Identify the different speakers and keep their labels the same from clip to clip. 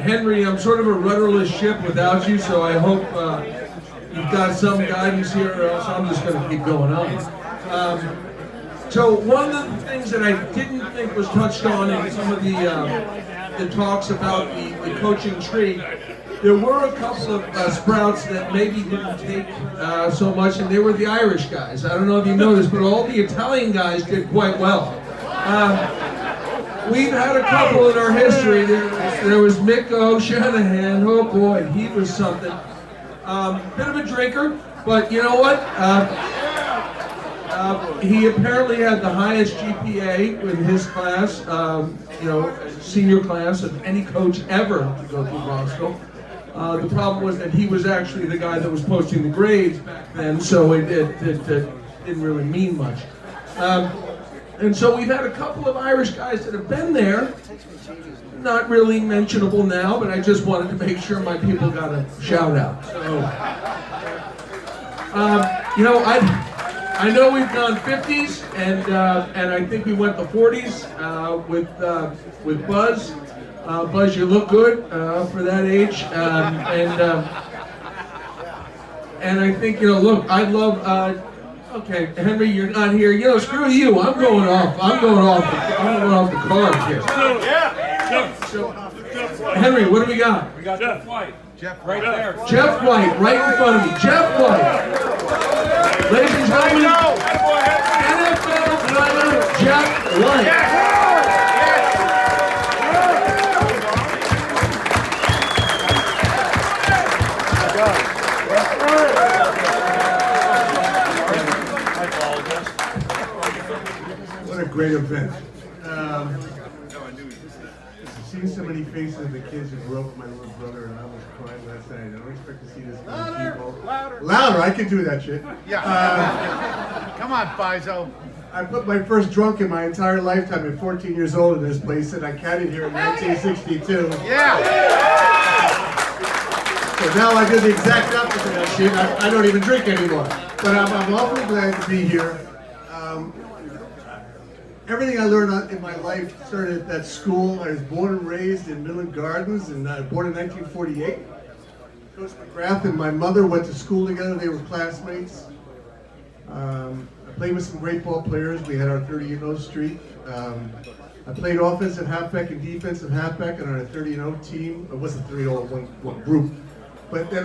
Speaker 1: Henry, I'm sort of a rudderless ship without you, so I hope you've got some guidance here, or else I'm just going to keep going on. So one of the things that I didn't think was touched on in some of the talks about the coaching tree, there were a couple of sprouts that maybe didn't take so much, and they were the Irish guys. I don't know if you noticed, but all the Italian guys did quite well. We've had a couple in our history. There was Mick O'Shanahan. Oh boy, he was something. Bit of a drinker, but you know what? He apparently had the highest GPA in his class, senior class of any coach ever to go through Bronxville. The problem was that he was actually the guy that was posting the grades back then, so it didn't really mean much. And so we've had a couple of Irish guys that have been there, not really mentionable now, but I just wanted to make sure my people got a shout out. So, I know we've gone 50s, and I think we went the 40s with Buzz. Buzz, you look good for that age, and I think look, I love. Okay, Henry, you're not here. Screw you. I'm going off the cards here. So, Henry, what do we got?
Speaker 2: We got Jeff White.
Speaker 3: Jeff
Speaker 2: right there.
Speaker 1: Jeff White, right in front of me. Jeff White. Ladies and gentlemen, NFL player Jeff White.
Speaker 3: What a great event. Seeing so many faces of the kids who grew up with my little brother, and I was crying last night. I don't expect to see this many people. Louder, I can do that shit.
Speaker 4: Yeah. Come on, Fizo.
Speaker 3: I put my first drunk in my entire lifetime at 14 years old in this place, and I caddied here in 1962.
Speaker 4: Yeah.
Speaker 3: So now I do the exact opposite of that shit. I don't even drink anymore. But I'm awfully glad to be here. Everything I learned in my life started at that school. I was born and raised in Midland Gardens, and born in 1948. Coach McGrath and my mother went to school together. They were classmates. I played with some great ball players. We had our 30-0 streak. I played offensive halfback and defensive halfback on our 30-0 team. It wasn't 30-0, one group. But then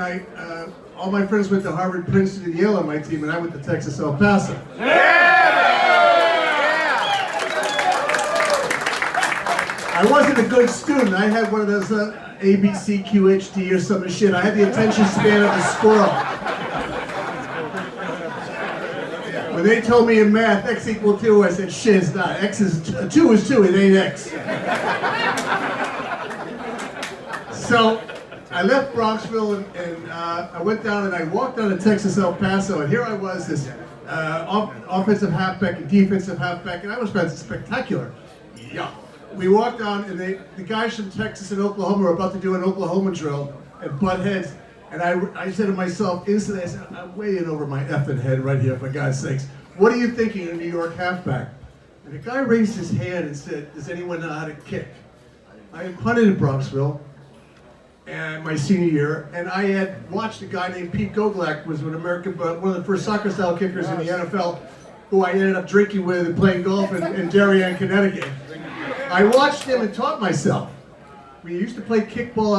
Speaker 3: all my friends went to Harvard, Princeton, and Yale on my team, and I went to Texas El Paso. I wasn't a good student. I had one of those ABC, QHD or some shit. I had the attention span of a squirrel. When they told me in math, X equal 2, I said, shit, it's not. 2 is 2, it ain't X. So I left Bronxville and I went down and I walked down to Texas El Paso, and here I was, this offensive halfback and defensive halfback, and I was spectacular. Yeah. We walked on, and the guys from Texas and Oklahoma were about to do an Oklahoma drill and butt heads. And I said to myself instantly, I said, I'm way in over my effing head right here, for God's sakes. What are you thinking, a New York halfback? And the guy raised his hand and said, does anyone know how to kick? I had punted in Bronxville my senior year, and I had watched a guy named Pete Gogolak, was one of the first soccer-style kickers in the NFL, who I ended up drinking with and playing golf in Darien, Connecticut. I watched him and taught myself. We used to play kickball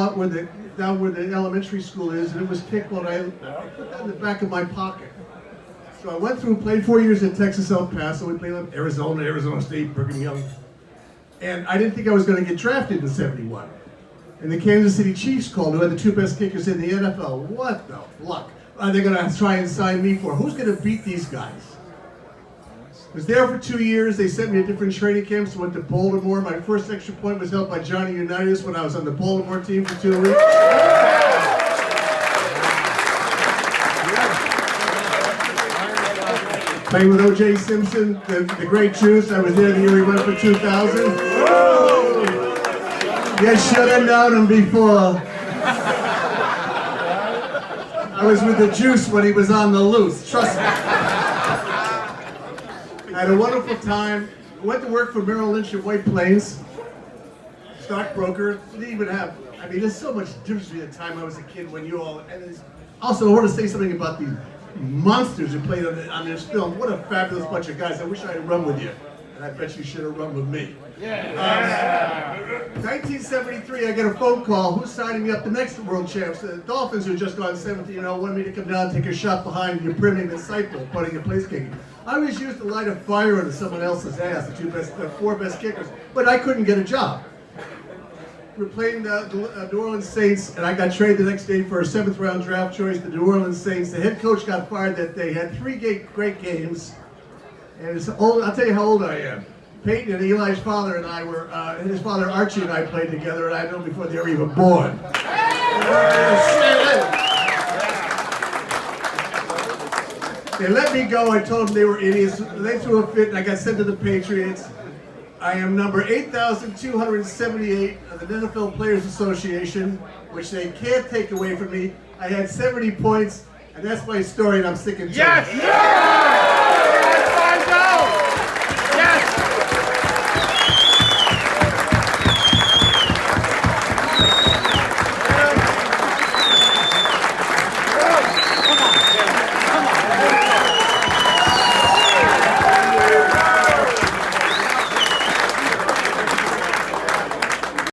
Speaker 3: down where the elementary school is, and it was kickball, and I put that in the back of my pocket. So I went through, played 4 years at Texas El Paso. We played with Arizona State, Brigham Young. And I didn't think I was going to get drafted in '71. And the Kansas City Chiefs called, who had the 2 best kickers in the NFL. What the fuck are they going to try and sign me for? Who's going to beat these guys? I was there for 2 years. They sent me to different training camps. Went to Baltimore. My first extra point was held by Johnny Unitas when I was on the Baltimore team for 2 weeks. Playing with O.J. Simpson, the great Juice. I was there the year he went for 2,000. You should have known him before. I was with the Juice when he was on the loose. Trust me. I had a wonderful time. Went to work for Merrill Lynch at White Plains. Stockbroker. I I mean, there's so much difference between the time I was a kid when you all. And also, I want to say something about these monsters who played on this film. What a fabulous bunch of guys. I wish I had run with you. And I bet you should have run with me. 1973, I get a phone call. Who's signing me up? The next world champs. The Dolphins, who just gone 17-0, wanted me to come down and take a shot behind your brimming disciple, putting a place kicking. I was used to light a fire into someone else's ass, the four best kickers, but I couldn't get a job. We were playing the New Orleans Saints, and I got traded the next day for a 7th round draft choice, the New Orleans Saints. The head coach got fired that day. Had 3 great games. And it's old, I'll tell you how old I am. Peyton and Eli's father and I were, his father Archie and I played together, and I know before they were even born. They let me go. I told them they were idiots. They threw a fit, and I got sent to the Patriots. I am number 8,278 of the NFL Players Association, which they can't take away from me. I had 70 points, and that's my story, and I'm sick and tired.
Speaker 4: Yes!